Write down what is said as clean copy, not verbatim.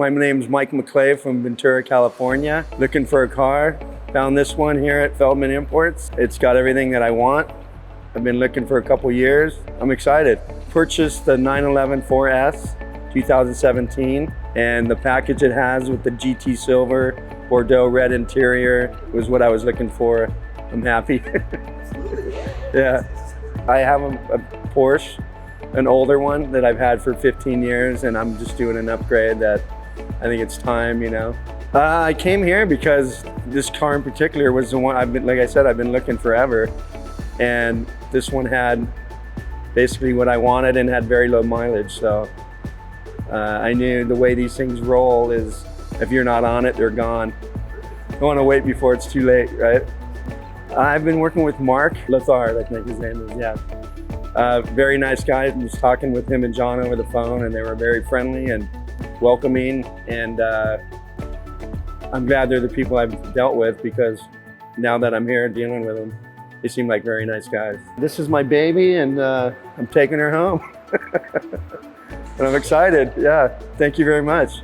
My name's Mike McClay from Ventura, California. Looking for a car. Found this one here at Feldmann Imports. It's got everything that I want. I've been looking for a couple years. I'm excited. Purchased the 911 4S 2017, and the package it has with the GT Silver, Bordeaux red interior was what I was looking for. I'm happy. Yeah. I have a Porsche, an older one that I've had for 15 years, and I'm just doing an upgrade that I think it's time, you know. I came here because this car in particular was the one like I said, I've been looking forever. And this one had basically what I wanted and had very low mileage. So I knew the way these things roll is if you're not on it, they're gone. Don't want to wait before it's too late, right? I've been working with Mark Lethard, I think his name is, yeah. Very nice guy. I was talking with him and John over the phone, and they were very friendly and welcoming, and I'm glad they're the people I've dealt with, because now that I'm here dealing with them, they seem like very nice guys. This is my baby, and I'm taking her home. And I'm excited. Yeah, thank you very much.